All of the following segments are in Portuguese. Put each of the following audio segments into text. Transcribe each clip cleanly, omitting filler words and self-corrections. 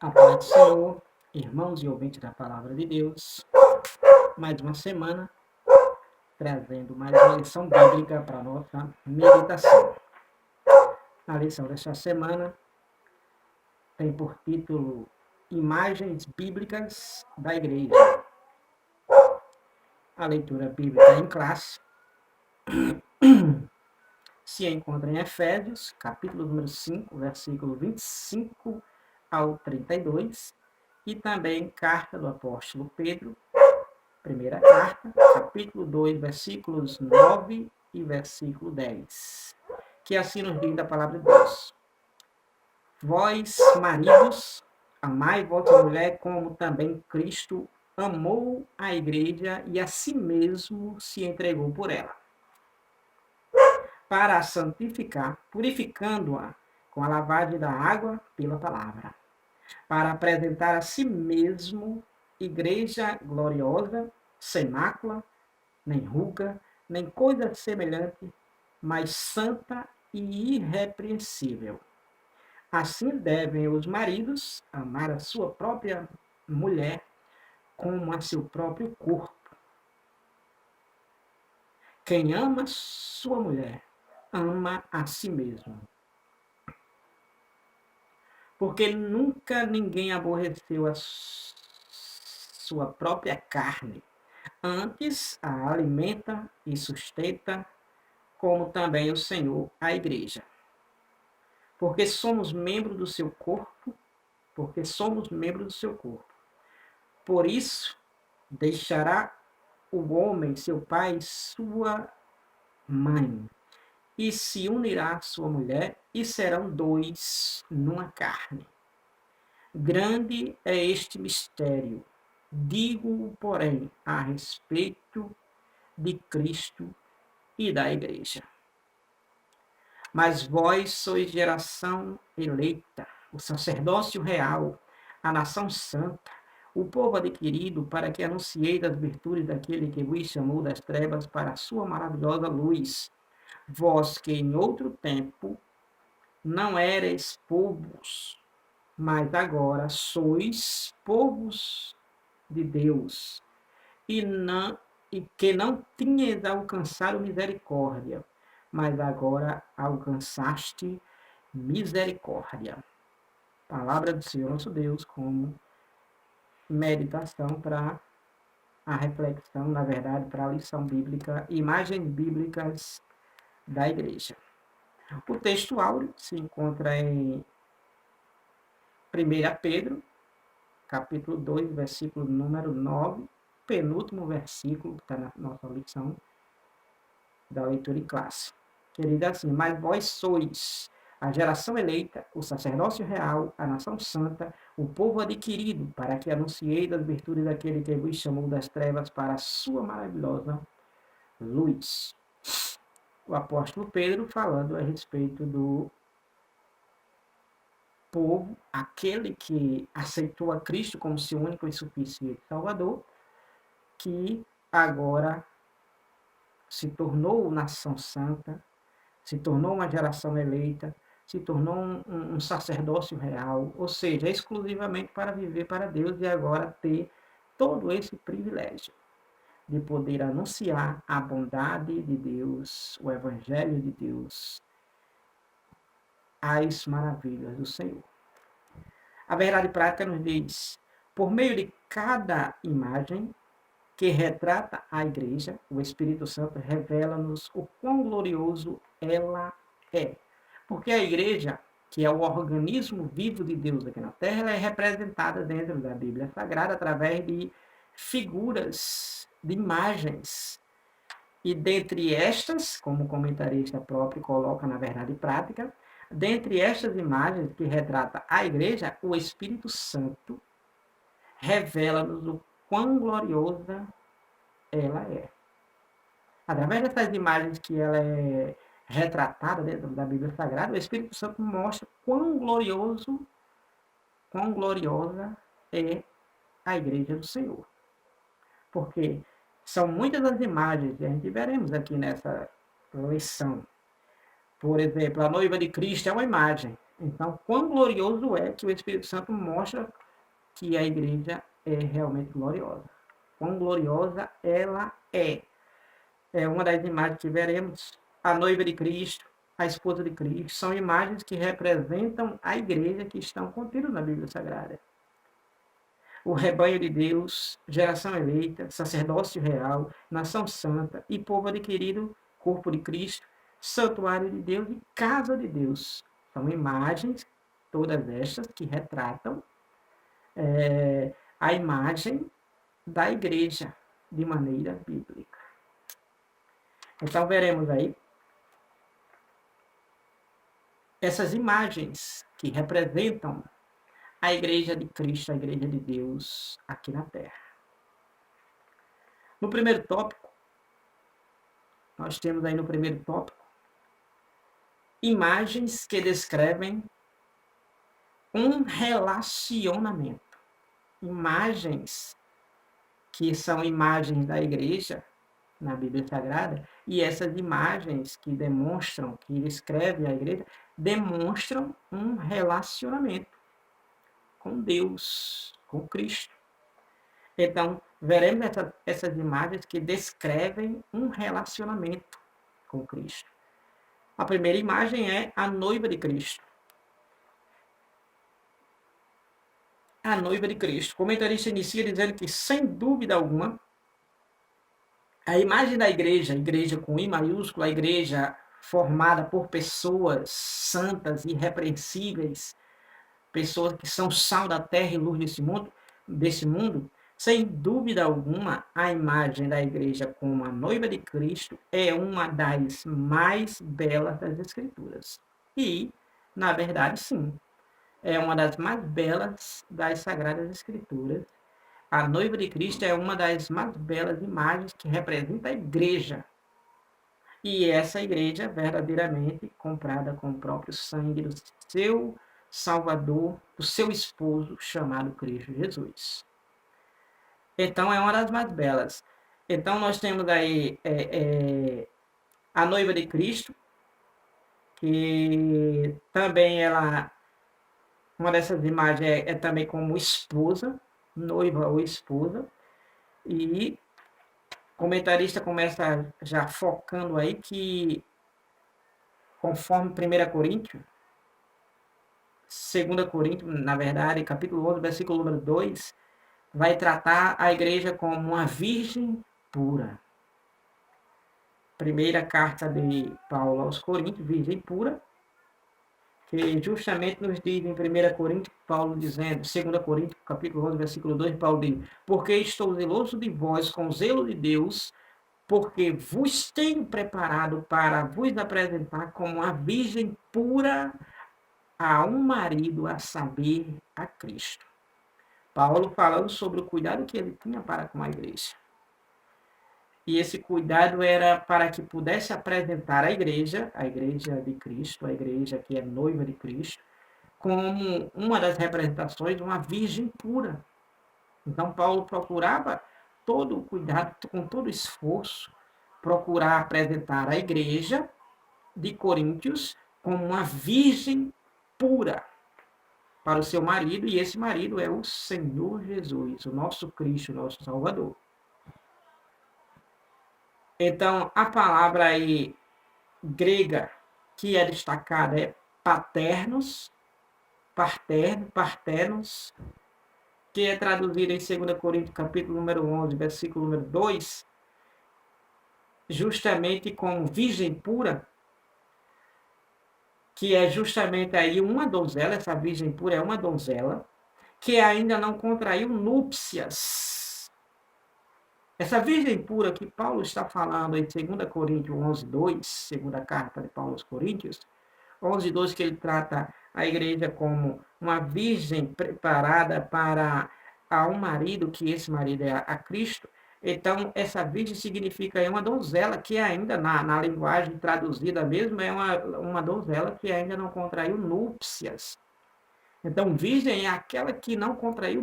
A paz do Senhor, irmãos e ouvintes da Palavra de Deus, mais uma semana, trazendo mais uma lição bíblica para a nossa meditação. A lição desta semana tem por título Imagens Bíblicas da Igreja. A leitura bíblica em classe se encontra em Efésios, capítulo número 5, versículo 25 ao 32, e também carta do apóstolo Pedro, primeira carta, capítulo 2, versículos 9 e versículo 10, que assim nos diz a palavra de Deus. Vós, maridos, amai vossa mulher como também Cristo amou a igreja e a si mesmo se entregou por ela, para a santificar, purificando-a com a lavagem da água pela palavra, para apresentar a si mesmo igreja gloriosa, sem mácula, nem ruga, nem coisa semelhante, mas santa e irrepreensível. Assim devem os maridos amar a sua própria mulher como a seu próprio corpo. Quem ama sua mulher, ama a si mesmo. Porque nunca ninguém aborreceu a sua própria carne. Antes a alimenta e sustenta, como também o Senhor a igreja. Porque somos membros do seu corpo, Por isso, deixará o homem, seu pai, sua mãe, e se unirá à sua mulher, e serão dois numa carne. Grande é este mistério. Digo, porém, a respeito de Cristo e da igreja. Mas vós sois geração eleita, o sacerdócio real, a nação santa, o povo adquirido, para que anuncieis as virtudes daquele que vos chamou das trevas para a sua maravilhosa luz. Vós que em outro tempo não erais povos, mas agora sois povos de Deus, e que não tinhas alcançado misericórdia, mas agora alcançaste misericórdia. Palavra do Senhor nosso Deus, como meditação para a reflexão, na verdade, para a lição bíblica, imagens bíblicas da igreja. O texto áureo se encontra em 1 Pedro, capítulo 2, versículo número 9, penúltimo versículo que está na nossa lição da leitura em classe. Ele diz assim: mas vós sois a geração eleita, o sacerdócio real, a nação santa, o povo adquirido, para que anuncieis as virtudes daquele que vos chamou das trevas para a sua maravilhosa luz. O apóstolo Pedro falando a respeito do povo, aquele que aceitou a Cristo como seu único e suficiente Salvador, que agora se tornou nação santa, se tornou uma geração eleita, se tornou um sacerdócio real, ou seja, exclusivamente para viver para Deus e agora ter todo esse privilégio de poder anunciar a bondade de Deus, o Evangelho de Deus, as maravilhas do Senhor. A verdade prática nos diz, por meio de cada imagem que retrata a igreja, o Espírito Santo revela-nos o quão glorioso ela é. Porque a igreja, que é o organismo vivo de Deus aqui na Terra, ela é representada dentro da Bíblia Sagrada através de figuras, de imagens. E dentre estas, como o comentarista próprio coloca na verdade prática, dentre estas imagens que retrata a igreja, o Espírito Santo revela-nos o quão gloriosa ela é. Através dessas imagens que ela é retratada dentro da Bíblia Sagrada, o Espírito Santo mostra quão gloriosa é a igreja do Senhor. Porque são muitas as imagens que a gente veremos aqui nessa lição. Por exemplo, a noiva de Cristo é uma imagem. Então, quão glorioso é que o Espírito Santo mostra que a igreja é realmente gloriosa. Quão gloriosa ela é. É uma das imagens que veremos. A noiva de Cristo, a esposa de Cristo, são imagens que representam a igreja que estão contidas na Bíblia Sagrada. O rebanho de Deus, geração eleita, sacerdócio real, nação santa e povo adquirido, corpo de Cristo, santuário de Deus e casa de Deus. São imagens, todas estas, que retratam a imagem da igreja de maneira bíblica. Então, veremos aí essas imagens que representam a igreja de Cristo, a igreja de Deus aqui na Terra. No primeiro tópico, nós temos aí no primeiro tópico imagens que descrevem um relacionamento. Imagens que são imagens da igreja na Bíblia Sagrada, e essas imagens que demonstram, que descrevem a igreja, demonstram um relacionamento com Deus, com Cristo. Então, veremos essas imagens que descrevem um relacionamento com Cristo. A primeira imagem é a noiva de Cristo. A noiva de Cristo. O comentarista inicia dizendo que, sem dúvida alguma, a imagem da igreja com I maiúsculo, a igreja formada por pessoas santas, irrepreensíveis, pessoas que são sal da terra e luz desse mundo, sem dúvida alguma, a imagem da igreja como a noiva de Cristo é uma das mais belas das Escrituras. E, na verdade, sim, é uma das mais belas das Sagradas Escrituras. A noiva de Cristo é uma das mais belas imagens que representa a igreja. E essa igreja verdadeiramente comprada com o próprio sangue do seu Salvador, do seu esposo, chamado Cristo Jesus. Então, é uma das mais belas. Então, nós temos aí a noiva de Cristo, que também uma dessas imagens é também como esposa, noiva ou esposa, e o comentarista começa já focando aí que, conforme 1 Coríntios, 2 Coríntios, na verdade, capítulo 11, versículo número 2, vai tratar a igreja como uma virgem pura. Primeira carta de Paulo aos Coríntios, virgem pura, que justamente nos diz em 1 Coríntios, Paulo dizendo, 2 Coríntios, capítulo 11, versículo 2, Paulo diz, porque estou zeloso de vós com zelo de Deus, porque vos tenho preparado para vos apresentar como a virgem pura a um marido, a saber, a Cristo. Paulo falando sobre o cuidado que ele tinha para com a igreja. E esse cuidado era para que pudesse apresentar a igreja de Cristo, a igreja que é noiva de Cristo, como uma das representações, uma virgem pura. Então, Paulo procurava todo o cuidado, com todo o esforço, procurar apresentar a igreja de Coríntios como uma virgem pura para o seu marido, e esse marido é o Senhor Jesus, o nosso Cristo, o nosso Salvador. Então, a palavra aí grega que é destacada é paternos, partenos, que é traduzida em 2 Coríntios, capítulo número 11, versículo número 2, justamente como virgem pura, que é justamente aí uma donzela, essa virgem pura é uma donzela, que ainda não contraiu núpcias. Essa virgem pura que Paulo está falando em 2 Coríntios 11, 2, segunda carta de Paulo aos Coríntios, 11, 2, que ele trata a igreja como uma virgem preparada para a um marido, que esse marido é a Cristo. Então, essa virgem significa uma donzela que ainda, na linguagem traduzida mesmo, é uma donzela que ainda não contraiu núpcias. Então, virgem é aquela que não contraiu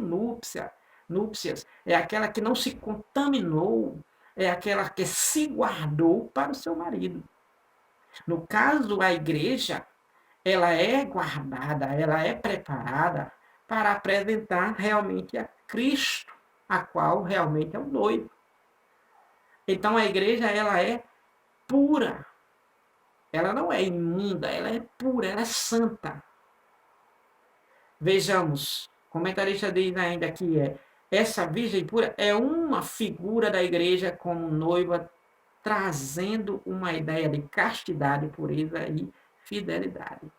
núpcias, é aquela que não se contaminou, é aquela que se guardou para o seu marido. No caso, a igreja ela é guardada, ela é preparada para apresentar realmente a Cristo, a qual realmente é o noivo. Então a igreja ela é pura. Ela não é imunda, ela é pura, ela é santa. Vejamos, o comentarista diz ainda que essa virgem pura é uma figura da igreja como noiva, trazendo uma ideia de castidade, pureza e fidelidade.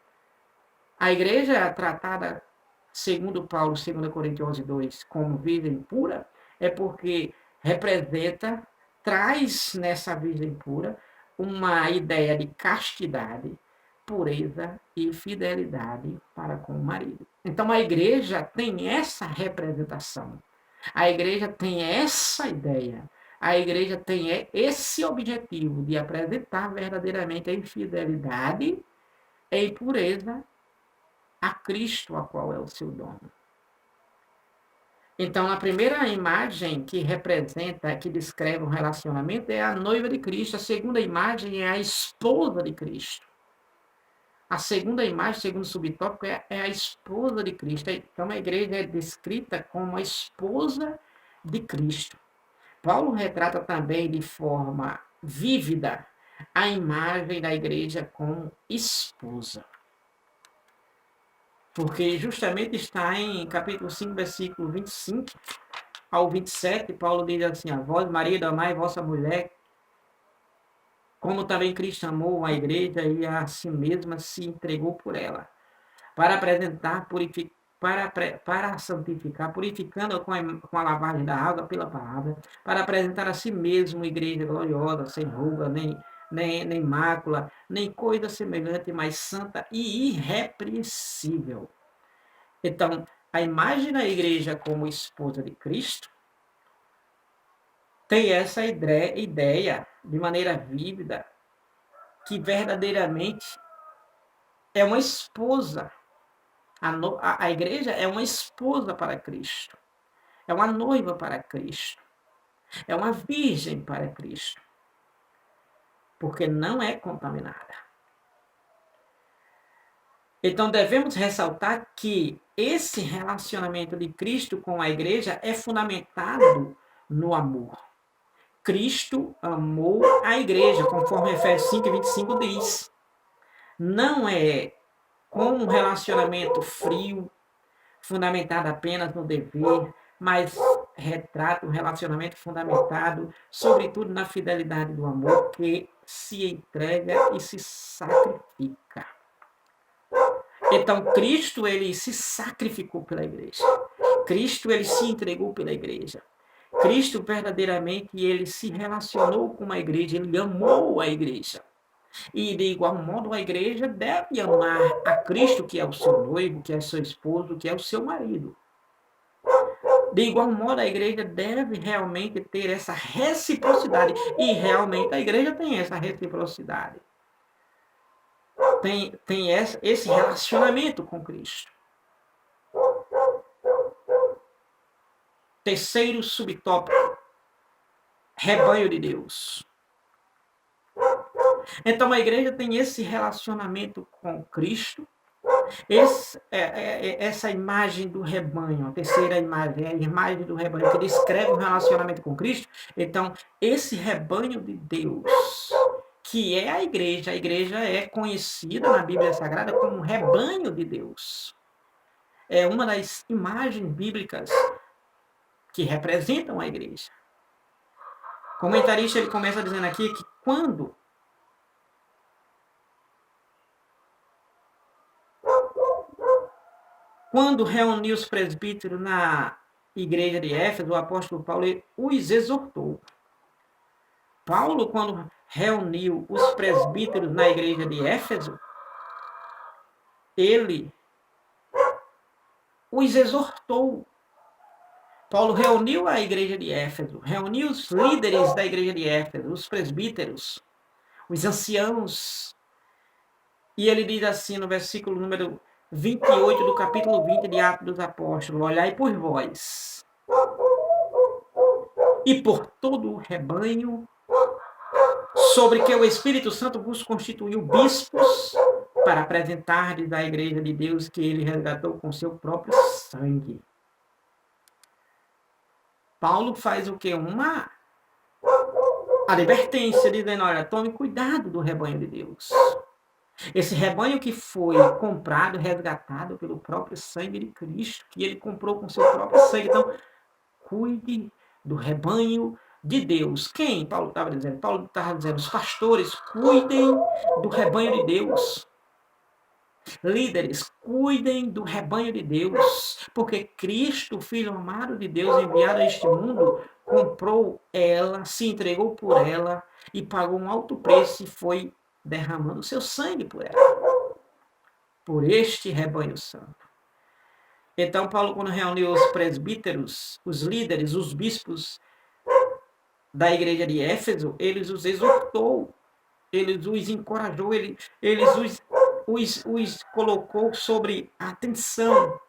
A igreja é tratada, segundo Paulo, 2 Coríntios 11:2, como virgem pura, é porque representa, traz nessa virgem pura uma ideia de castidade, pureza e fidelidade para com o marido. Então a igreja tem essa representação. A igreja tem essa ideia. A igreja tem esse objetivo de apresentar verdadeiramente a fidelidade e pureza a Cristo, a qual é o seu dono. Então, a primeira imagem que representa, que descreve um relacionamento é a noiva de Cristo. A segunda imagem é a esposa de Cristo. A segunda imagem, segundo subtópico, é a esposa de Cristo. Então, a igreja é descrita como a esposa de Cristo. Paulo retrata também de forma vívida a imagem da igreja como esposa. Porque justamente está em capítulo 5, versículo 25 ao 27, Paulo diz assim: a vós, marido, amai vossa mulher, como também Cristo amou a igreja e a si mesma se entregou por ela, para apresentar, para santificar, purificando com a lavagem da água pela palavra, para apresentar a si mesmo igreja gloriosa, sem ruga, nem mácula, nem coisa semelhante, mas santa e irrepreensível. Então, a imagem da igreja como esposa de Cristo tem essa ideia de maneira vívida que verdadeiramente é uma esposa. A igreja é uma esposa para Cristo. É uma noiva para Cristo. É uma virgem para Cristo. Porque não é contaminada. Então devemos ressaltar que esse relacionamento de Cristo com a igreja é fundamentado no amor. Cristo amou a igreja, conforme Efésios 5:25 diz. Não é como um relacionamento frio, fundamentado apenas no dever, mas retrata um relacionamento fundamentado, sobretudo, na fidelidade do amor, que se entrega e se sacrifica. Então, Cristo, ele se sacrificou pela igreja. Cristo, ele se entregou pela igreja. Cristo, verdadeiramente, ele se relacionou com a igreja, ele amou a igreja. E, de igual modo, a igreja deve amar a Cristo, que é o seu noivo, que é seu esposo, que é o seu marido. De igual modo, a igreja deve realmente ter essa reciprocidade. E, realmente, a igreja tem essa reciprocidade. Tem esse relacionamento com Cristo. Terceiro subtópico: rebanho de Deus. Então a igreja tem esse relacionamento com Cristo, essa imagem do rebanho, a terceira imagem, a imagem do rebanho que descreve um relacionamento com Cristo. Então, esse rebanho de Deus, que é a igreja é conhecida na Bíblia Sagrada como rebanho de Deus. É uma das imagens bíblicas que representam a igreja. O comentarista ele começa dizendo aqui que quando reuniu os presbíteros na igreja de Éfeso, o apóstolo Paulo os exortou. Paulo, quando reuniu os presbíteros na igreja de Éfeso, ele os exortou. Paulo reuniu a igreja de Éfeso, reuniu os líderes da igreja de Éfeso, os presbíteros, os anciãos. E ele diz assim no versículo número 28 do capítulo 20 de Atos dos Apóstolos: olhai por vós e por todo o rebanho, sobre que o Espírito Santo vos constituiu bispos para apresentar-lhes à igreja de Deus que ele resgatou com seu próprio sangue. Paulo faz o quê? Uma advertência, dizendo, olha, tome cuidado do rebanho de Deus. Esse rebanho que foi comprado, resgatado pelo próprio sangue de Cristo, que ele comprou com seu próprio sangue. Então, cuide do rebanho de Deus. Quem? Paulo estava dizendo? Paulo estava dizendo, os pastores, cuidem do rebanho de Deus. Líderes, cuidem do rebanho de Deus, porque Cristo, Filho amado de Deus, enviado a este mundo, comprou ela, se entregou por ela e pagou um alto preço e foi derramando o seu sangue por ela, por este rebanho santo. Então, Paulo, quando reuniu os presbíteros, os líderes, os bispos da igreja de Éfeso, ele os exortou, ele os encorajou, ele os colocou sobre a atenção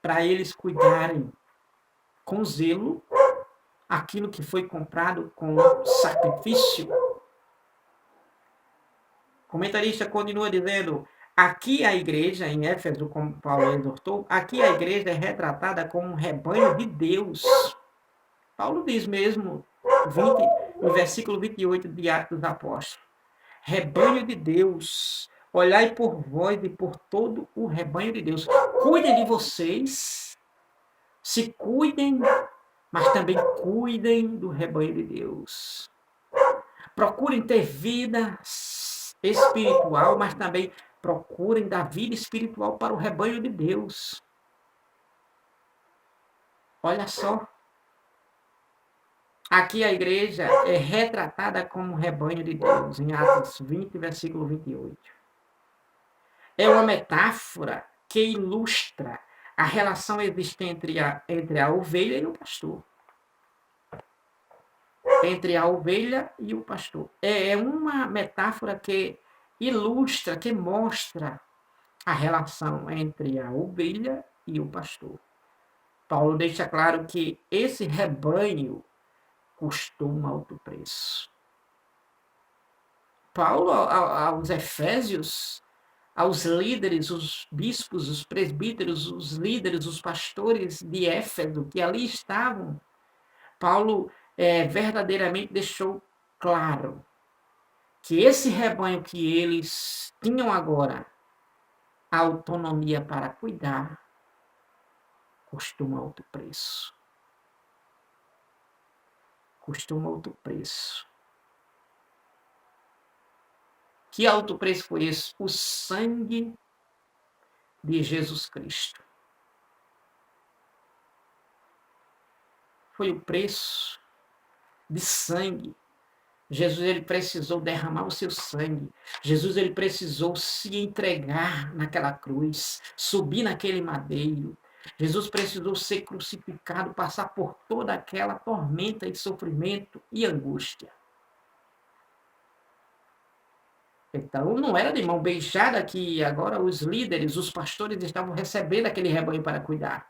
para eles cuidarem com zelo aquilo que foi comprado com sacrifício. O comentarista continua dizendo, aqui a igreja, em Éfeso, como Paulo exortou, aqui a igreja é retratada como um rebanho de Deus. Paulo diz mesmo, no versículo 28 de Atos dos Apóstolos, rebanho de Deus, olhai por vós e por todo o rebanho de Deus. Cuidem de vocês, se cuidem, mas também cuidem do rebanho de Deus. Procurem ter vida espiritual, mas também procurem dar vida espiritual para o rebanho de Deus. Olha só. Aqui a igreja é retratada como um rebanho de Deus, em Atos 20, versículo 28. É uma metáfora que ilustra a relação existente entre a ovelha e o pastor. Entre a ovelha e o pastor. É uma metáfora que ilustra, que mostra a relação entre a ovelha e o pastor. Paulo deixa claro que esse rebanho custou um alto preço. Paulo, aos Efésios, aos líderes, os bispos, os presbíteros, os líderes, os pastores de Éfeso, que ali estavam, Paulo verdadeiramente deixou claro que esse rebanho que eles tinham agora, a autonomia para cuidar, custou um alto preço. Custou um alto preço. Que alto preço foi esse? O sangue de Jesus Cristo. Foi o preço de sangue. Jesus ele precisou derramar o seu sangue. Jesus ele precisou se entregar naquela cruz, subir naquele madeiro. Jesus precisou ser crucificado, passar por toda aquela tormenta e sofrimento e angústia. Então, não era de mão beijada que agora os líderes, os pastores estavam recebendo aquele rebanho para cuidar.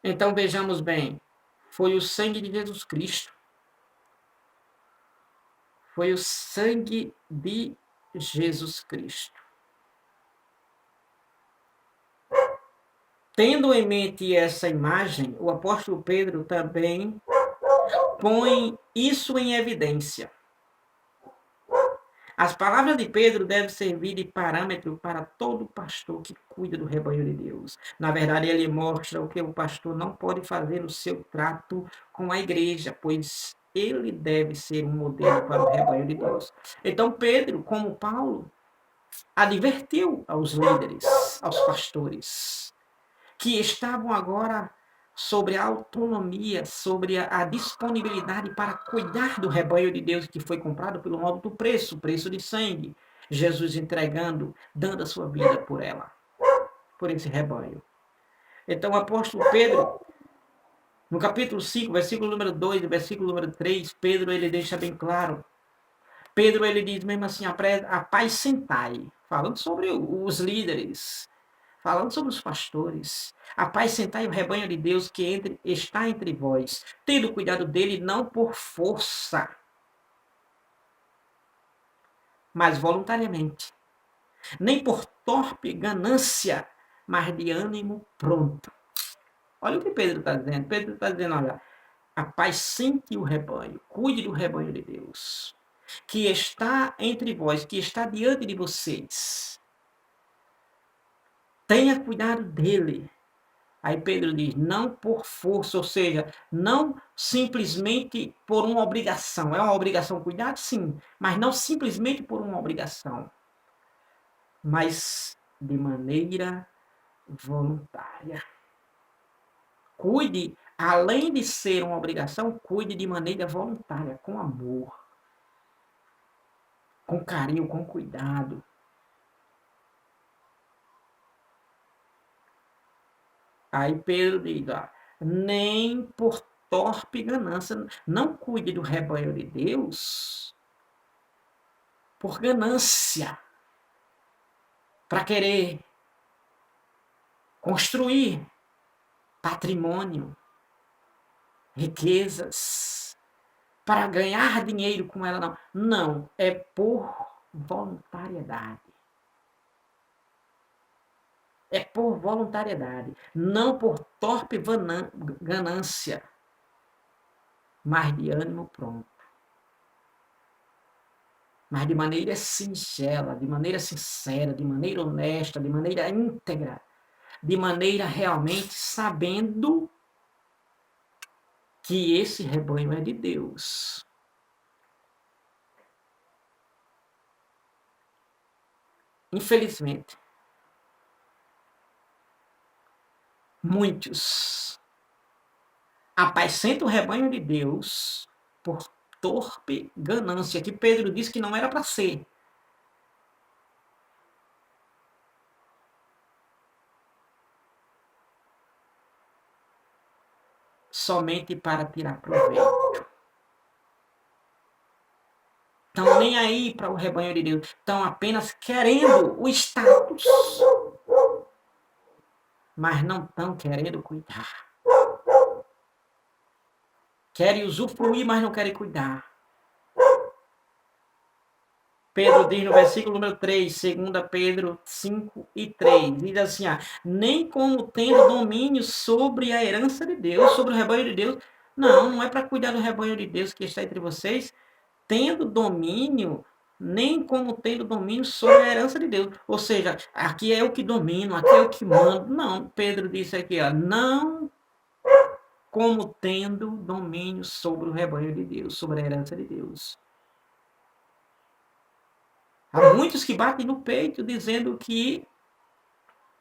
Então, vejamos bem, foi o sangue de Jesus Cristo. Foi o sangue de Jesus Cristo. Tendo em mente essa imagem, o apóstolo Pedro também põe isso em evidência. As palavras de Pedro devem servir de parâmetro para todo pastor que cuida do rebanho de Deus. Na verdade, ele mostra o que o pastor não pode fazer no seu trato com a igreja, pois ele deve ser um modelo para o rebanho de Deus. Então, Pedro, como Paulo, advertiu aos líderes, aos pastores, que estavam agora sobre a autonomia, sobre a disponibilidade para cuidar do rebanho de Deus que foi comprado pelo alto preço, preço de sangue. Jesus entregando, dando a sua vida por ela, por esse rebanho. Então o apóstolo Pedro, no capítulo 5, versículo número 2 e versículo número 3, Pedro ele deixa bem claro. Pedro ele diz mesmo assim, apacentai, falando sobre os líderes, falando sobre os pastores. Apacentai o rebanho de Deus que está entre vós, tendo cuidado dele não por força, mas voluntariamente. Nem por torpe ganância, mas de ânimo pronto. Olha o que Pedro está dizendo. Pedro está dizendo, olha, apacente o rebanho, cuide do rebanho de Deus, que está entre vós, que está diante de vocês. Tenha cuidado dele. Aí Pedro diz, não por força, ou seja, não simplesmente por uma obrigação. É uma obrigação cuidar, sim, mas não simplesmente por uma obrigação, mas de maneira voluntária. Cuide, além de ser uma obrigação, cuide de maneira voluntária, com amor, com carinho, com cuidado. Aí Pedro diz, ó, nem por torpe ganância, não cuide do rebanho de Deus por ganância, para querer construir patrimônio, riquezas, para ganhar dinheiro com ela, não. Não, é por voluntariedade. É por voluntariedade, não por torpe ganância, mas de ânimo pronto. Mas de maneira singela, de maneira sincera, de maneira honesta, de maneira íntegra, de maneira realmente sabendo que esse rebanho é de Deus. Infelizmente, muitos apacentam o rebanho de Deus por torpe ganância, que Pedro disse que não era para ser. Somente para tirar proveito. Estão nem aí para o rebanho de Deus. Estão apenas querendo o status. Mas não estão querendo cuidar. Querem usufruir, mas não querem cuidar. Pedro diz no versículo número 3, 2 Pedro 5:3, diz assim, nem como tendo domínio sobre a herança de Deus, sobre o rebanho de Deus. Não é para cuidar do rebanho de Deus que está entre vocês, tendo domínio, nem como tendo domínio sobre a herança de Deus. Ou seja, aqui é eu que domino, aqui é eu que mando. Não, Pedro disse aqui, não como tendo domínio sobre o rebanho de Deus, sobre a herança de Deus. Há muitos que batem no peito dizendo que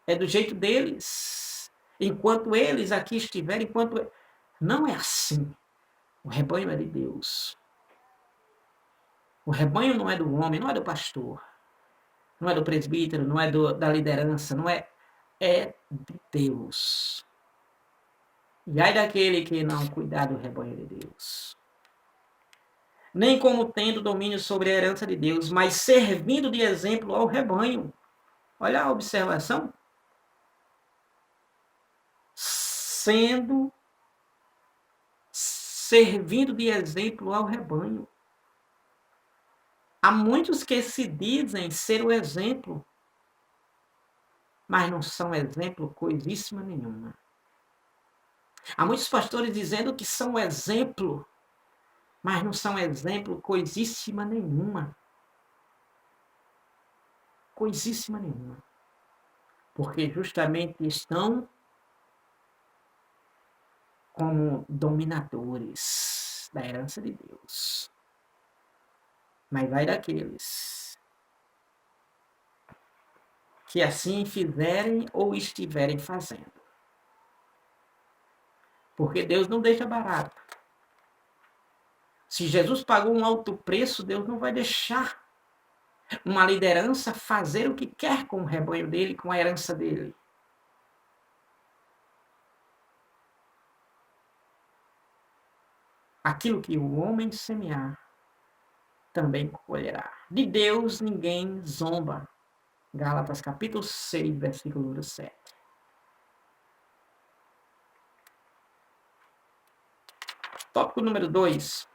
é do jeito deles. Enquanto eles aqui estiverem, enquanto... Não é assim. O rebanho é de Deus. O rebanho não é do homem, não é do pastor. Não é do presbítero, não é da liderança, não é... É de Deus. E ai daquele que não cuidar do rebanho de Deus. Nem como tendo domínio sobre a herança de Deus, mas servindo de exemplo ao rebanho. Olha a observação. Servindo de exemplo ao rebanho. Há muitos que se dizem ser o exemplo, mas não são exemplo coisíssima nenhuma. Há muitos pastores dizendo que são exemplo, mas não são exemplo coisíssima nenhuma. Coisíssima nenhuma. Porque justamente estão como dominadores da herança de Deus. Mas vai daqueles que assim fizerem ou estiverem fazendo. Porque Deus não deixa barato. Se Jesus pagou um alto preço, Deus não vai deixar uma liderança fazer o que quer com o rebanho dele, com a herança dele. Aquilo que o homem semear, também colherá. De Deus ninguém zomba. Gálatas capítulo 6, versículo 7. Tópico número 2.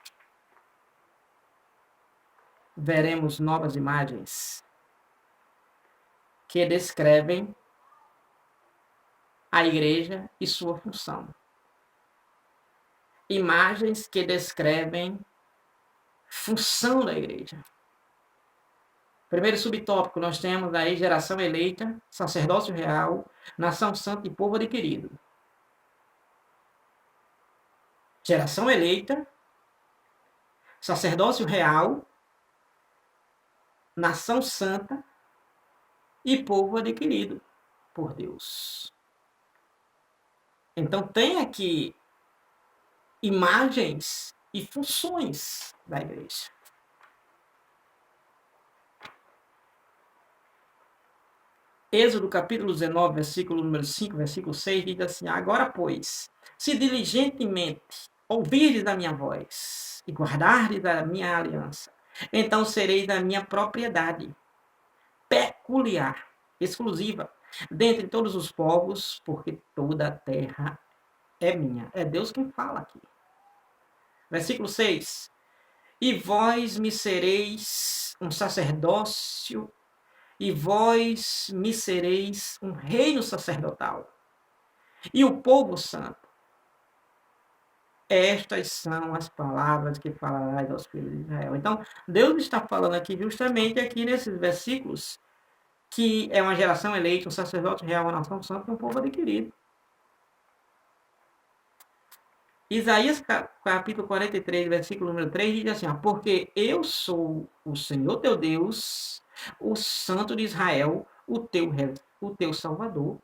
veremos novas imagens que descrevem a igreja e sua função. Imagens que descrevem função da igreja. Primeiro subtópico, nós temos aí geração eleita, sacerdócio real, nação santa e povo adquirido. Geração eleita, sacerdócio real, nação santa e povo adquirido por Deus. Então tem aqui imagens e funções da igreja. Êxodo capítulo 19, versículo número 5, versículo 6, diz assim: agora, pois, se diligentemente ouvirdes a minha voz e guardardes a minha aliança, então sereis da minha propriedade, peculiar, exclusiva, dentre todos os povos, porque toda a terra é minha. É Deus quem fala aqui. Versículo 6. E vós me sereis um sacerdócio, e vós me sereis um reino sacerdotal, e o povo santo. Estas são as palavras que falarás aos filhos de Israel. Então, Deus está falando aqui justamente aqui nesses versículos que é uma geração eleita, um sacerdote real, uma nação santa e um povo adquirido. Isaías capítulo 43, versículo número 3, diz assim: porque eu sou o Senhor teu Deus, o Santo de Israel, o teu Salvador.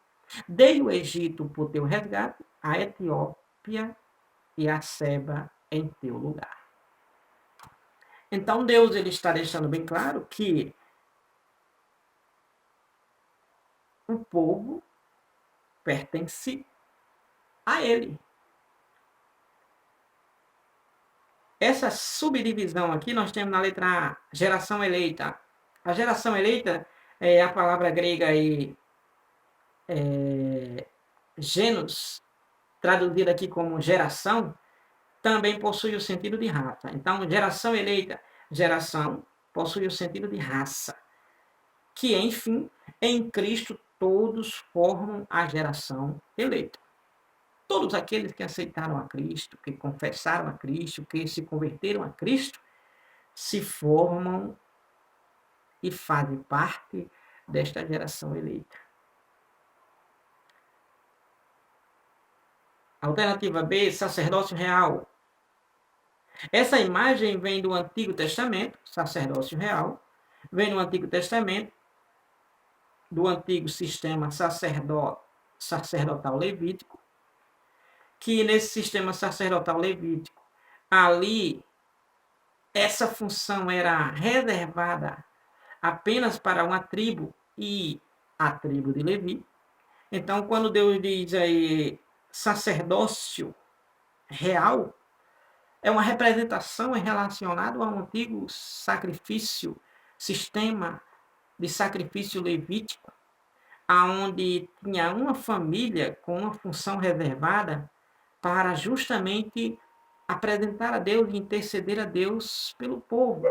Dei o Egito por teu resgate, a Etiópia e a Seba em teu lugar. Então Deus ele está deixando bem claro que o povo pertence a ele. Essa subdivisão aqui nós temos na letra A, geração eleita. A geração eleita é a palavra grega aí, genos, traduzida aqui como geração, também possui o sentido de raça. Então, geração eleita, geração, possui o sentido de raça. Que, enfim, em Cristo todos formam a geração eleita. Todos aqueles que aceitaram a Cristo, que confessaram a Cristo, que se converteram a Cristo, se formam e fazem parte desta geração eleita. Alternativa B, sacerdócio real. Essa imagem vem do Antigo Testamento, sacerdócio real, vem do Antigo Testamento, do antigo sistema sacerdotal levítico, que nesse sistema sacerdotal levítico, ali, essa função era reservada apenas para uma tribo e a tribo de Levi. Então, quando Deus diz aí sacerdócio real, é uma representação relacionada ao antigo sacrifício, sistema de sacrifício levítico, aonde tinha uma família com uma função reservada para justamente apresentar a Deus e interceder a Deus pelo povo,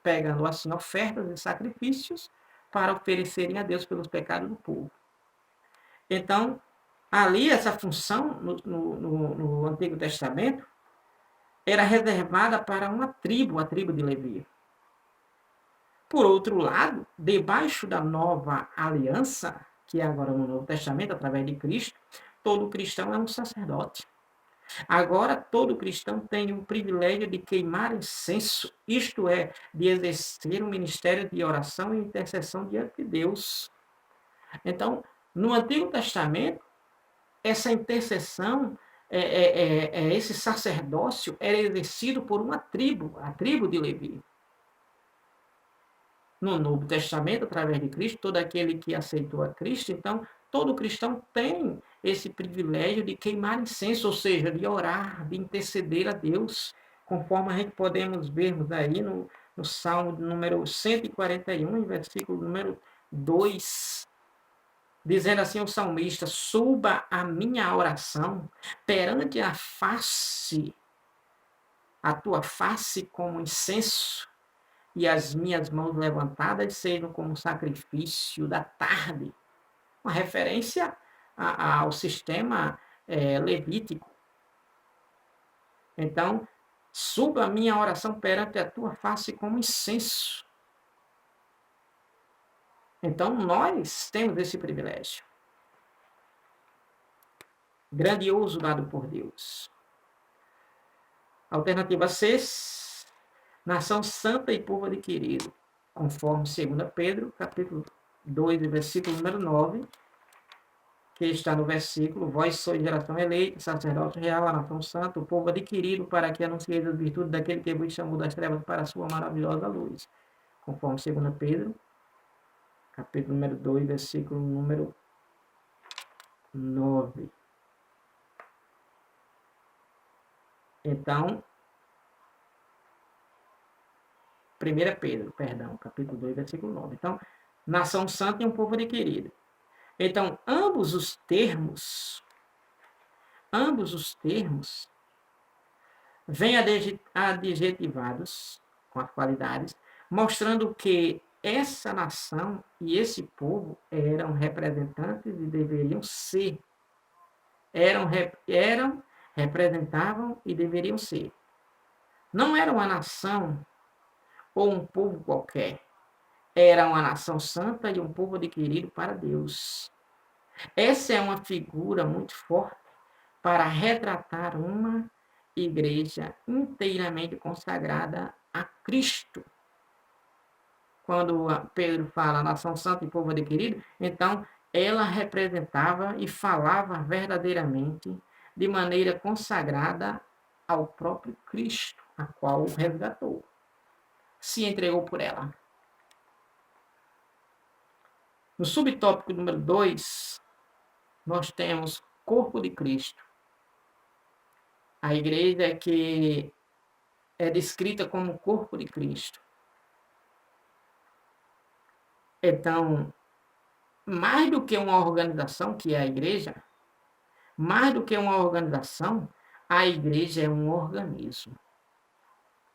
pegando assim ofertas e sacrifícios para oferecerem a Deus pelos pecados do povo. Então, ali essa função no Antigo Testamento era reservada para uma tribo, a tribo de Levi. Por outro lado, debaixo da nova aliança, que é agora no Novo Testamento, através de Cristo, todo cristão é um sacerdote. Agora, todo cristão tem o privilégio de queimar incenso, isto é, de exercer um ministério de oração e intercessão diante de Deus. Então, no Antigo Testamento, essa intercessão, esse sacerdócio era exercido por uma tribo, a tribo de Levi. No Novo Testamento, através de Cristo, todo aquele que aceitou a Cristo, então, todo cristão tem esse privilégio de queimar incenso, ou seja, de orar, de interceder a Deus, conforme a gente podemos vermos aí no Salmo número 141, versículo número 2, dizendo assim o salmista: suba a minha oração perante a tua face como incenso, e as minhas mãos levantadas sejam como sacrifício da tarde. Uma referência ao sistema levítico. Então, suba a minha oração perante a tua face como incenso. Então, nós temos esse privilégio grandioso dado por Deus. Alternativa C, nação santa e povo adquirido, conforme 2 Pedro, capítulo 2, versículo número 9, que está no versículo: vós sois geração eleita, sacerdote real, a nação santa, o povo adquirido, para que anuncieis as virtudes daquele que vos chamou das trevas para a sua maravilhosa luz. Conforme 2 Pedro, capítulo número 2, versículo número 9. Então, 1 Pedro, perdão, capítulo 2, versículo 9. Então, nação santa e um povo adquirido. Então, ambos os termos vêm adjetivados com as qualidades, mostrando que essa nação e esse povo eram representantes e deveriam ser. Representavam e deveriam ser. Não era uma nação ou um povo qualquer. Era uma nação santa e um povo adquirido para Deus. Essa é uma figura muito forte para retratar uma igreja inteiramente consagrada a Cristo. Quando Pedro fala nação santa e povo adquirido, então ela representava e falava verdadeiramente de maneira consagrada ao próprio Cristo, a qual o resgatou, se entregou por ela. No subtópico número 2, nós temos corpo de Cristo. A igreja que é descrita como corpo de Cristo. Então, mais do que uma organização, que é a igreja, mais do que uma organização, a igreja é um organismo.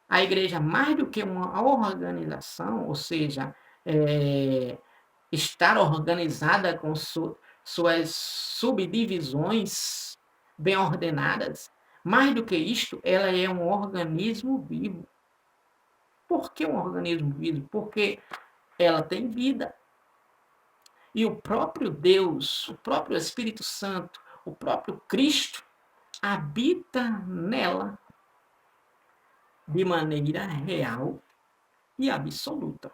A igreja, mais do que uma organização, ou seja, estar organizada com suas subdivisões bem ordenadas, mais do que isto, ela é um organismo vivo. Por que um organismo vivo? Porque ela tem vida. E o próprio Deus, o próprio Espírito Santo, o próprio Cristo habita nela de maneira real e absoluta.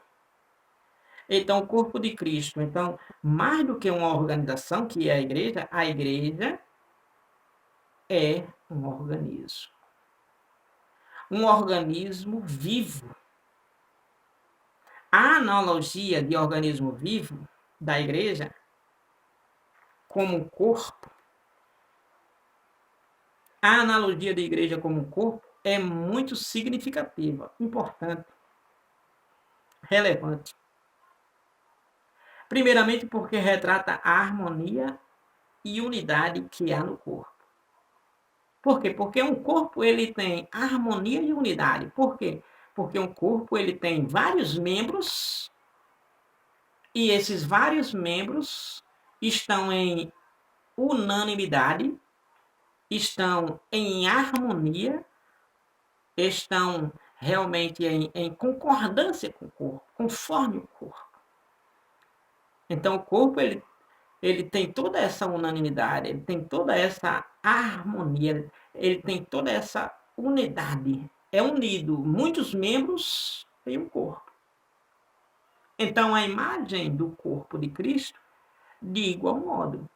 Então, o corpo de Cristo, então, mais do que uma organização, que é a igreja é um organismo. Um organismo vivo. A analogia de organismo vivo da igreja como corpo, a analogia da igreja como corpo é muito significativa, importante, relevante. Primeiramente porque retrata a harmonia e unidade que há no corpo. Por quê? Porque um corpo ele tem harmonia e unidade. Por quê? Porque um corpo ele tem vários membros e esses vários membros estão em unanimidade, estão em harmonia, estão realmente em concordância com o corpo, conforme o corpo. Então o corpo ele tem toda essa unanimidade, ele tem toda essa harmonia, ele tem toda essa unidade. É unido muitos membros em um corpo. Então, a imagem do corpo de Cristo, de igual modo,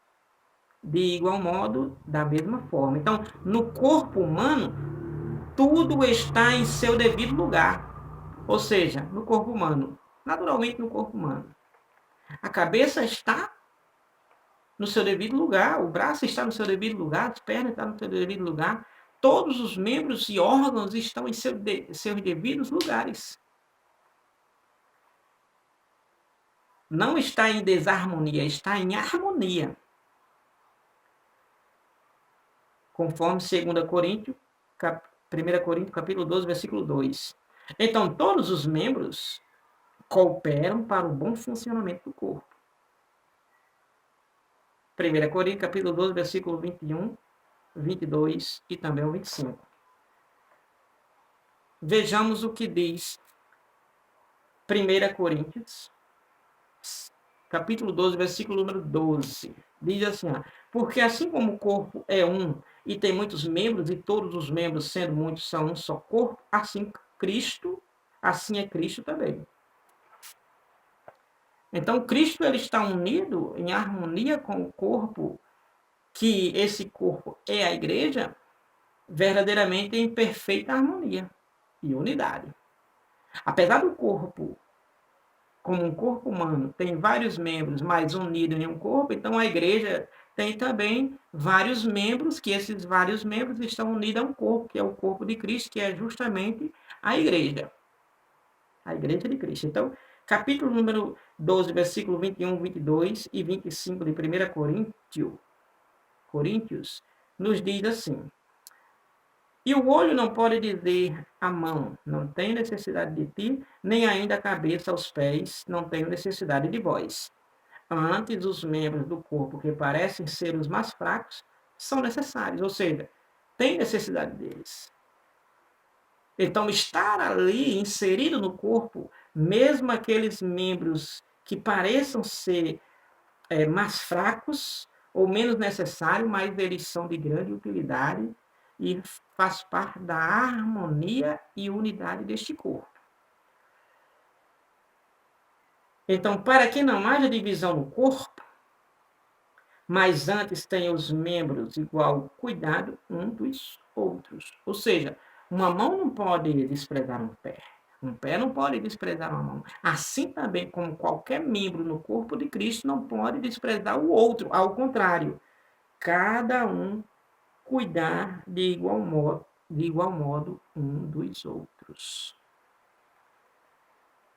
da mesma forma. Então, no corpo humano, tudo está em seu devido lugar. Ou seja, no corpo humano, naturalmente no corpo humano. A cabeça está no seu devido lugar, o braço está no seu devido lugar, as pernas estão no seu devido lugar, todos os membros e órgãos estão em seus devidos lugares. Não está em desarmonia, está em harmonia. Conforme 1 Coríntios, capítulo 12, versículo 2. Então, todos os membros cooperam para o bom funcionamento do corpo. 1 Coríntios, capítulo 12, versículo 21, 22 e também o 25. Vejamos o que diz 1 Coríntios, capítulo 12, versículo número 12. Diz assim, porque assim como o corpo é um e tem muitos membros, e todos os membros, sendo muitos, são um só corpo, assim é Cristo também. Então, Cristo ele está unido em harmonia com o corpo, que esse corpo é a igreja, verdadeiramente em perfeita harmonia e unidade. Apesar do corpo, como um corpo humano, tem vários membros, mas unido em um corpo, então a igreja tem também vários membros, que esses vários membros estão unidos a um corpo, que é o corpo de Cristo, que é justamente a igreja. A igreja de Cristo. Então, capítulo número 12, versículo 21, 22 e 25 de 1 Coríntios, nos diz assim: e o olho não pode dizer à mão, não tenho necessidade de ti, nem ainda a cabeça aos pés, não tenho necessidade de vós. Antes, os membros do corpo que parecem ser os mais fracos são necessários, ou seja, tem necessidade deles. Então, estar ali inserido no corpo, mesmo aqueles membros que pareçam ser mais fracos ou menos necessários, mas eles são de grande utilidade e faz parte da harmonia e unidade deste corpo. Então, para que não haja divisão no corpo, mas antes tenha os membros igual cuidado um dos outros. Ou seja, uma mão não pode desprezar um pé. Um pé não pode desprezar uma mão. Assim também como qualquer membro no corpo de Cristo não pode desprezar o outro. Ao contrário, cada um cuidar de igual modo um dos outros.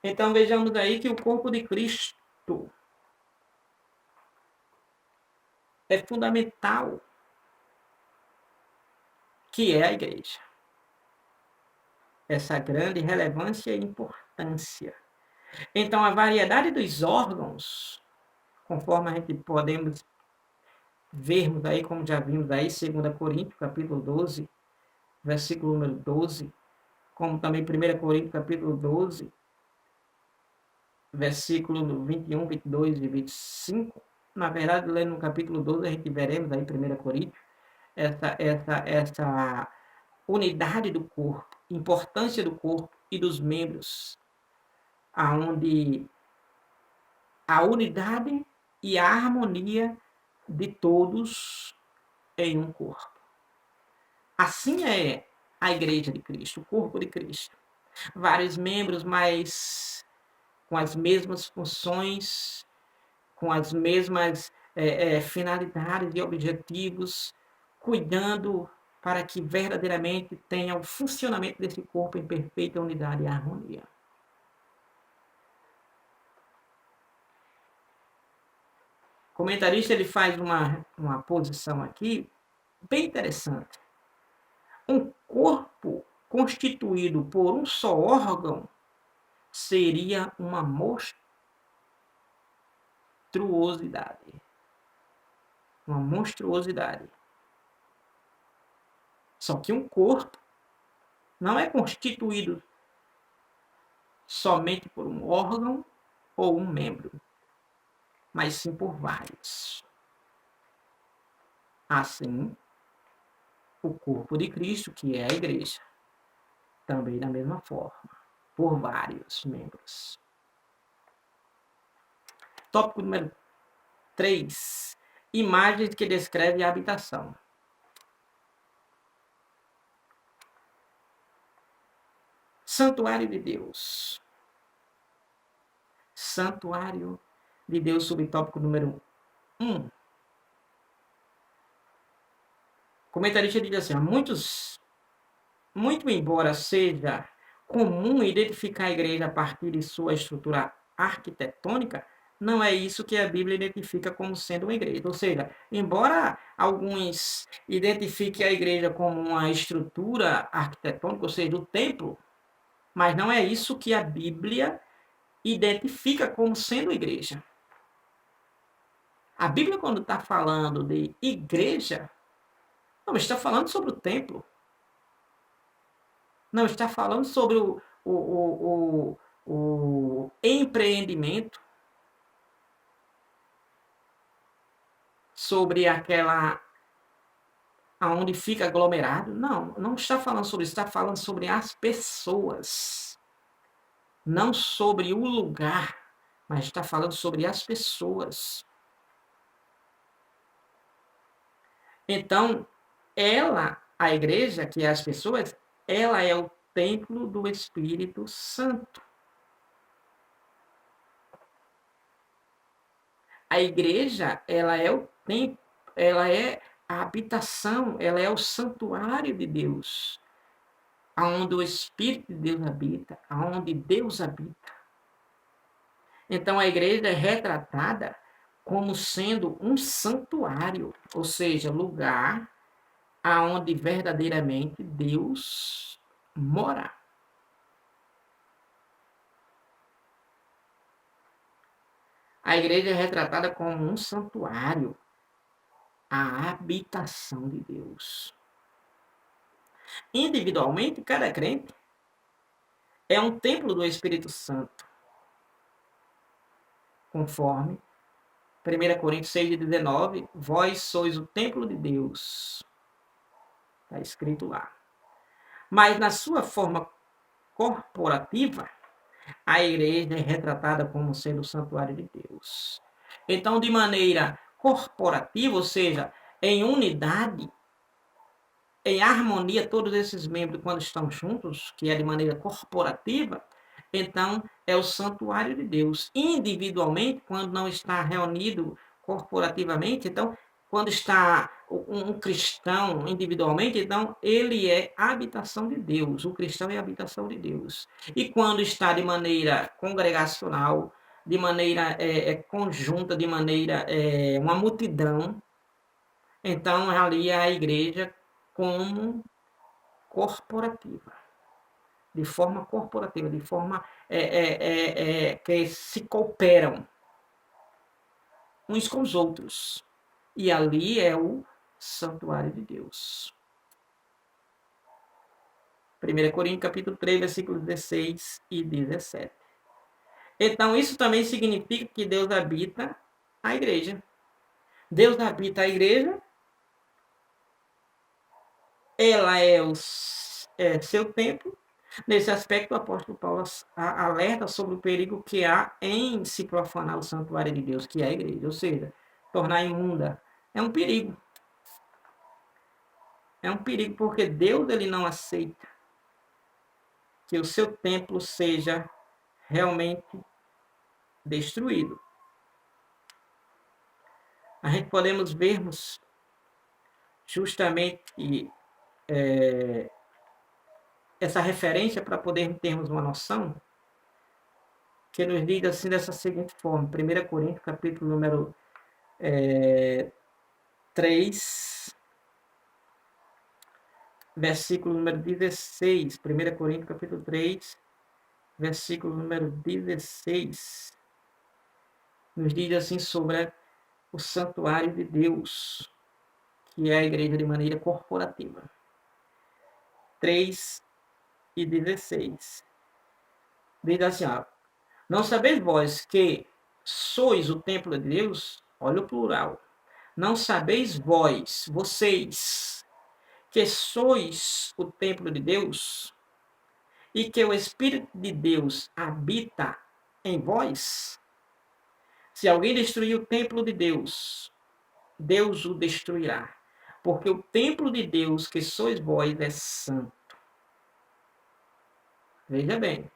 Então vejamos aí que o corpo de Cristo é fundamental, que é a igreja. Essa grande relevância e importância. Então, a variedade dos órgãos, conforme a gente podemos vermos aí, como já vimos aí, 2 Coríntios, capítulo 12, versículo número 12, como também 1 Coríntios, capítulo 12, versículo 21, 22 e 25. Na verdade, lendo no capítulo 12, a gente veremos aí, 1 Coríntios, essa unidade do corpo, importância do corpo e dos membros, aonde a unidade e a harmonia de todos em um corpo. Assim é a igreja de Cristo, o corpo de Cristo. Vários membros, mas com as mesmas funções, com as mesmas finalidades e objetivos, cuidando para que verdadeiramente tenha o funcionamento desse corpo em perfeita unidade e harmonia. O comentarista ele faz uma posição aqui bem interessante. Um corpo constituído por um só órgão seria uma monstruosidade. Uma monstruosidade. Só que um corpo não é constituído somente por um órgão ou um membro, mas sim por vários. Assim, o corpo de Cristo, que é a igreja, também da mesma forma, por vários membros. Tópico número 3. Imagens que descrevem a habitação. Santuário de Deus. Santuário de Deus, subtópico número 1. O comentarista diz assim, muito embora seja comum identificar a igreja a partir de sua estrutura arquitetônica, não é isso que a Bíblia identifica como sendo uma igreja. Ou seja, embora alguns identifiquem a igreja como uma estrutura arquitetônica, ou seja, o templo, Mas não é isso que a Bíblia identifica como sendo igreja. A Bíblia, quando está falando de igreja, não está falando sobre o templo. Não está falando sobre o empreendimento, sobre aquela aonde fica aglomerado. Não, não está falando sobre isso, está falando sobre as pessoas. Não sobre o lugar, mas está falando sobre as pessoas. Então, a igreja, que é as pessoas, ela é o templo do Espírito Santo. A igreja, ela é o templo, ela é a habitação, ela é o santuário de Deus, aonde o Espírito de Deus habita, aonde Deus habita. Então a igreja é retratada como sendo um santuário, ou seja, lugar aonde verdadeiramente Deus mora. A igreja é retratada como um santuário, a habitação de Deus. Individualmente, cada crente é um templo do Espírito Santo, conforme 1 Coríntios 6,19, vós sois o templo de Deus. Está escrito lá. Mas na sua forma corporativa, a igreja é retratada como sendo o santuário de Deus. Então, de maneira corporativa, ou seja, em unidade, em harmonia, todos esses membros, quando estão juntos, que é de maneira corporativa, então é o santuário de Deus. Individualmente, quando não está reunido corporativamente, então, quando está um cristão individualmente, então ele é a habitação de Deus. O cristão é a habitação de Deus. E quando está de maneira congregacional, de maneira conjunta, de maneira uma multidão, então ali é a igreja como corporativa, de forma corporativa, de forma que se cooperam uns com os outros. E ali é o santuário de Deus. 1 Coríntios capítulo 3, versículos 16 e 17. Então, isso também significa que Deus habita a igreja. Deus habita a igreja, ela é seu templo. Nesse aspecto, o apóstolo Paulo alerta sobre o perigo que há em se profanar o santuário de Deus, que é a igreja, ou seja, tornar imunda. É um perigo. É um perigo porque Deus ele não aceita que o seu templo seja realmente destruído. A gente podemos vermos justamente essa referência para poder termos uma noção que nos diz assim dessa seguinte forma, 1 Coríntios, capítulo número 3, versículo número 16. 1 Coríntios, capítulo 3, versículo número 16. Nos diz assim sobre o santuário de Deus, que é a igreja de maneira corporativa. 3 e 16. Diz assim, ó, não sabeis vós que sois o templo de Deus? Olha o plural. Não sabeis vós, vocês, que sois o templo de Deus e que o Espírito de Deus habita em vós? Se alguém destruir o templo de Deus, Deus o destruirá, porque o templo de Deus que sois vós é santo. Veja bem.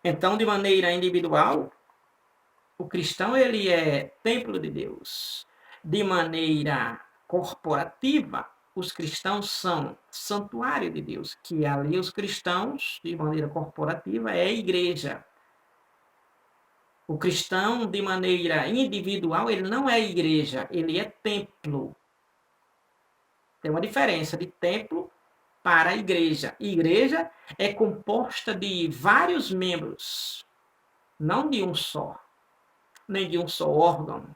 Então, de maneira individual, o cristão ele é templo de Deus. De maneira corporativa, os cristãos são santuário de Deus, que ali os cristãos, de maneira corporativa, é a igreja. O cristão, de maneira individual, ele não é igreja, ele é templo. Tem uma diferença de templo para a igreja. Igreja é composta de vários membros, não de um só, nem de um só órgão.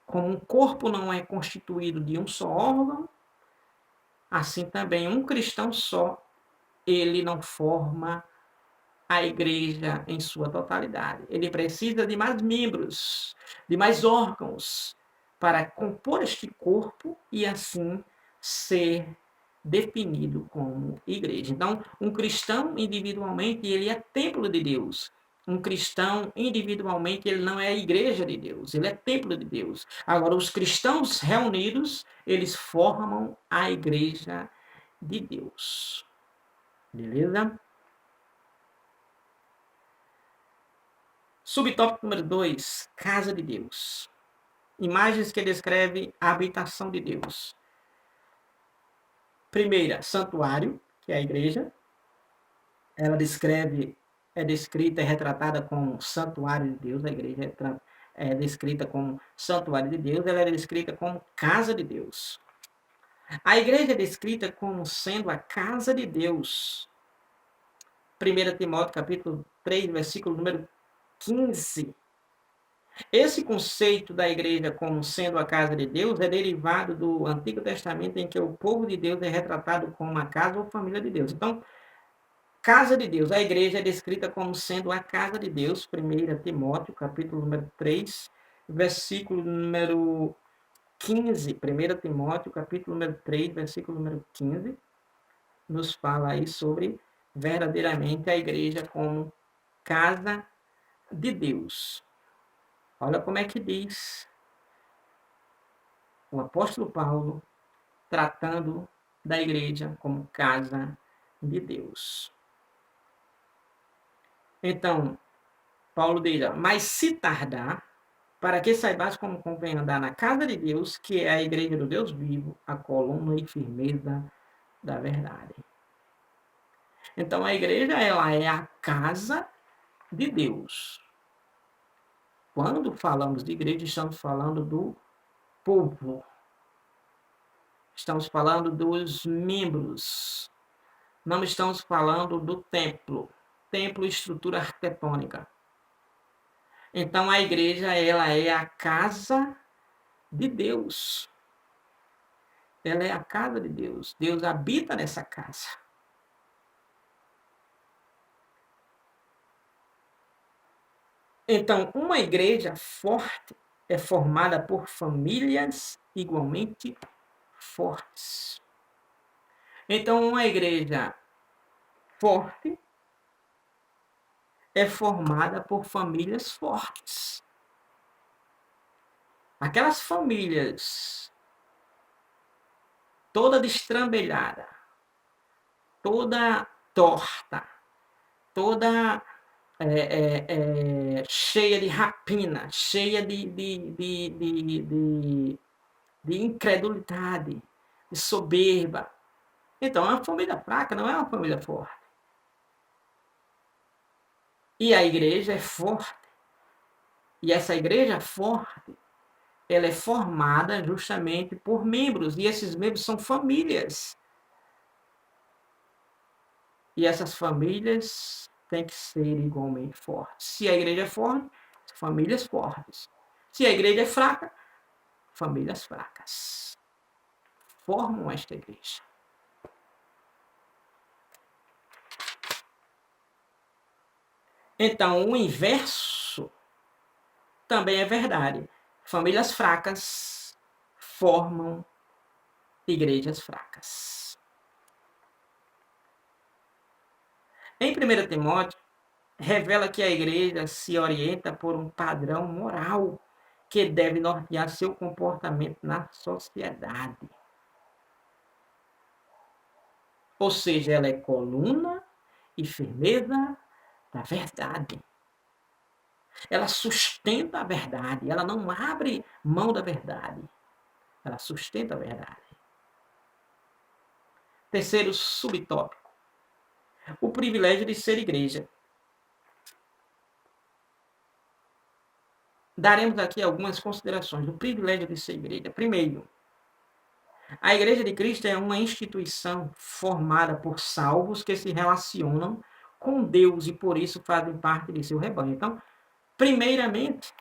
Como um corpo não é constituído de um só órgão, assim também um cristão só, ele não forma a igreja em sua totalidade. Ele precisa de mais membros, de mais órgãos, para compor este corpo e assim ser definido como igreja. Então, um cristão individualmente, ele é templo de Deus. Um cristão individualmente, ele não é a igreja de Deus, ele é templo de Deus. Agora, os cristãos reunidos, eles formam a igreja de Deus. Beleza? Subtópico número 2, casa de Deus. Imagens que descrevem a habitação de Deus. Primeira, santuário, que é a igreja. Ela é descrita e retratada como santuário de Deus. A igreja é descrita como santuário de Deus. Ela é descrita como casa de Deus. A igreja é descrita como sendo a casa de Deus. 1 Timóteo capítulo 3, versículo número 15. Esse conceito da igreja como sendo a casa de Deus é derivado do Antigo Testamento, em que o povo de Deus é retratado como uma casa ou família de Deus. Então, casa de Deus, a igreja é descrita como sendo a casa de Deus, 1 Timóteo, capítulo número 3, versículo número 15. 1 Timóteo, capítulo número 3, versículo número 15, nos fala aí sobre verdadeiramente a igreja como casa de Deus. Olha como é que diz o apóstolo Paulo tratando da igreja como casa de Deus. Então, Paulo diz, mas se tardar, para que saibas como convém andar na casa de Deus, que é a igreja do Deus vivo, a coluna e firmeza da verdade. Então, a igreja, ela é a casa de Deus. Quando falamos de igreja, estamos falando do povo. Estamos falando dos membros. Não estamos falando do templo. Templo, estrutura arquitetônica. Então, a igreja, ela é a casa de Deus. Ela é a casa de Deus. Deus habita nessa casa. Então, uma igreja forte é formada por famílias igualmente fortes. Então, uma igreja forte é formada por famílias fortes. Aquelas famílias toda destrambelhada, toda torta, toda cheia de rapina, cheia de incredulidade, de soberba. Então, é uma família fraca, não é uma família forte. E a igreja é forte. E essa igreja forte, ela é formada justamente por membros. E esses membros são famílias. E essas famílias têm que ser igualmente fortes. Se a igreja é forte, famílias fortes. Se a igreja é fraca, famílias fracas. Formam esta igreja. Então, o inverso também é verdade. Famílias fracas formam igrejas fracas. Em 1 Timóteo, revela que a igreja se orienta por um padrão moral que deve nortear seu comportamento na sociedade. Ou seja, ela é coluna e firmeza da verdade. Ela sustenta a verdade, ela não abre mão da verdade. Ela sustenta a verdade. Terceiro subtópico. O privilégio de ser igreja. Daremos aqui algumas considerações do privilégio de ser igreja. Primeiro, A Igreja de Cristo é uma instituição formada por salvos que se relacionam com Deus e por isso fazem parte de seu rebanho. Então, primeiramente,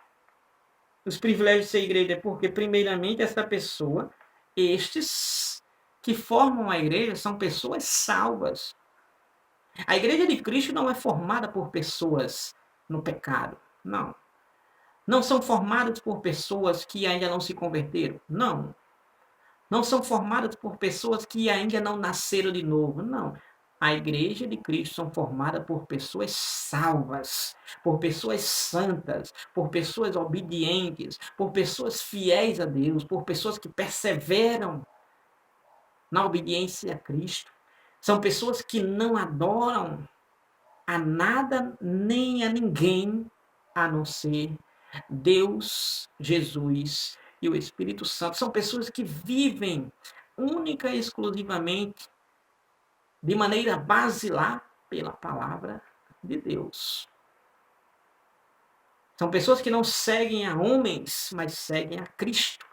os privilégios de ser igreja é porque, primeiramente, essa pessoa, estes que formam a igreja, são pessoas salvas. A Igreja de Cristo não é formada por pessoas no pecado, não. Não são formadas por pessoas que ainda não se converteram, não. Não são formadas por pessoas que ainda não nasceram de novo, não. A Igreja de Cristo são formadas por pessoas salvas, por pessoas santas, por pessoas obedientes, por pessoas fiéis a Deus, por pessoas que perseveram na obediência a Cristo. São pessoas que não adoram a nada nem a ninguém a não ser Deus, Jesus e o Espírito Santo. São pessoas que vivem única e exclusivamente de maneira basilar pela palavra de Deus. São pessoas que não seguem a homens, mas seguem a Cristo.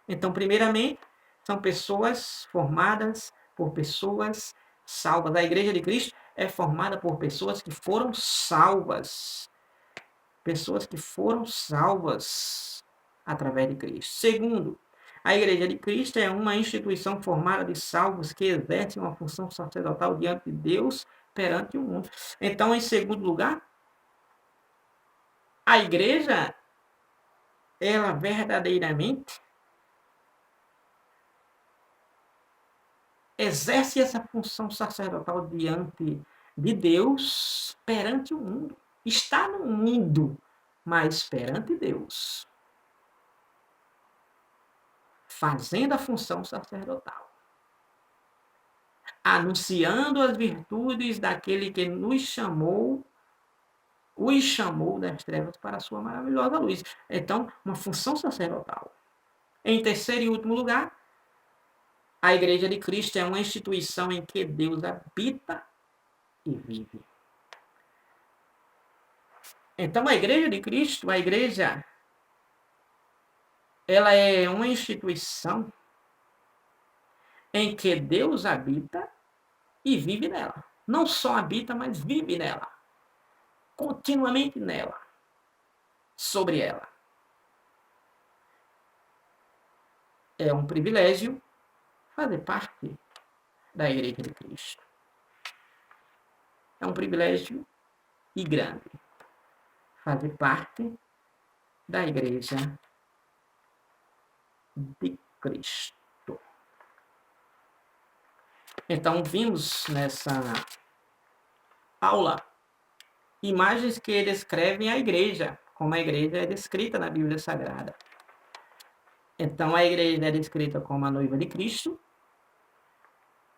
Então, primeiramente, são pessoas formadas por pessoas salvas. A Igreja de Cristo é formada por pessoas que foram salvas. Pessoas que foram salvas através de Cristo. Segundo, a Igreja de Cristo é uma instituição formada de salvos que exercem uma função sacerdotal diante de Deus perante o mundo. Então, em segundo lugar, a Igreja, ela verdadeiramente exerce essa função sacerdotal diante de Deus perante o mundo. Está no mundo, mas perante Deus. Fazendo a função sacerdotal. Anunciando as virtudes daquele que nos chamou, os chamou das trevas para a sua maravilhosa luz. Então, uma função sacerdotal. Em terceiro e último lugar, a Igreja de Cristo é uma instituição em que Deus habita e vive. Então, a Igreja de Cristo, ela é uma instituição em que Deus habita e vive nela. Não só habita, mas vive nela. Continuamente nela. Sobre ela. É um privilégio fazer parte da Igreja de Cristo. É um privilégio e grande fazer parte da Igreja de Cristo. Então, vimos nessa aula imagens que descrevem a igreja, como a igreja é descrita na Bíblia Sagrada. Então, a igreja é descrita como a noiva de Cristo,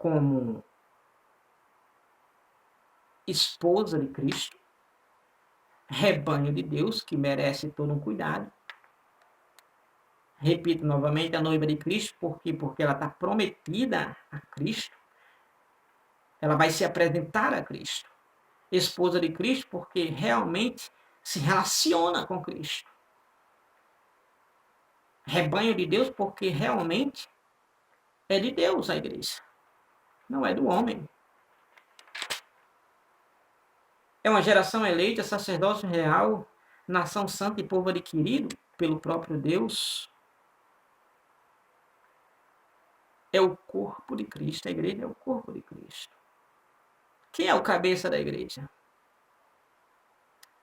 como esposa de Cristo, rebanho de Deus, que merece todo um cuidado. Repito novamente, a noiva de Cristo, porque ela está prometida a Cristo. Ela vai se apresentar a Cristo. Esposa de Cristo, porque realmente se relaciona com Cristo. Rebanho de Deus, porque realmente é de Deus a igreja. Não é do homem. É uma geração eleita, sacerdócio real, nação santa e povo adquirido pelo próprio Deus. É o corpo de Cristo. A igreja é o corpo de Cristo. Quem é o cabeça da igreja?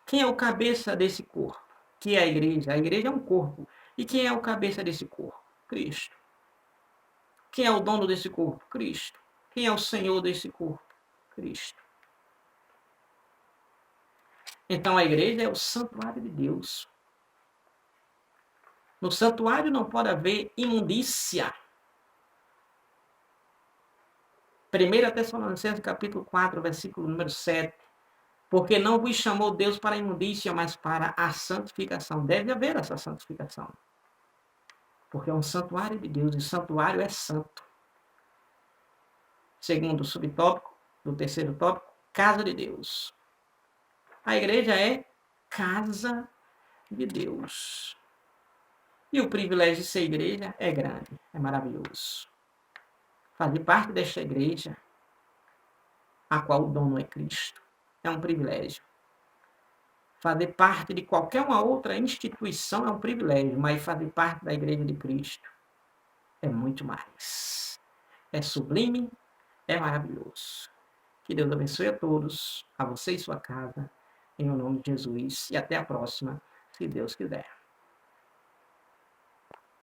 Quem é o cabeça desse corpo? Que é a igreja? A igreja é um corpo. E quem é o cabeça desse corpo? Cristo. Quem é o dono desse corpo? Cristo. Quem é o Senhor desse corpo? Cristo. Então a igreja é o santuário de Deus. No santuário não pode haver imundícia. 1 Tessalonicenses capítulo 4, versículo número 7. Porque não vos chamou Deus para a imundícia, mas para a santificação. Deve haver essa santificação. Porque é um santuário de Deus, e o santuário é santo. Segundo o subtópico do terceiro tópico, casa de Deus. A igreja é casa de Deus. E o privilégio de ser igreja é grande, é maravilhoso. Fazer parte desta igreja, a qual o dono é Cristo, é um privilégio. Fazer parte de qualquer uma outra instituição é um privilégio, mas fazer parte da igreja de Cristo é muito mais. É sublime, é maravilhoso. Que Deus abençoe a todos, a você e sua casa, em nome de Jesus. E até a próxima, se Deus quiser.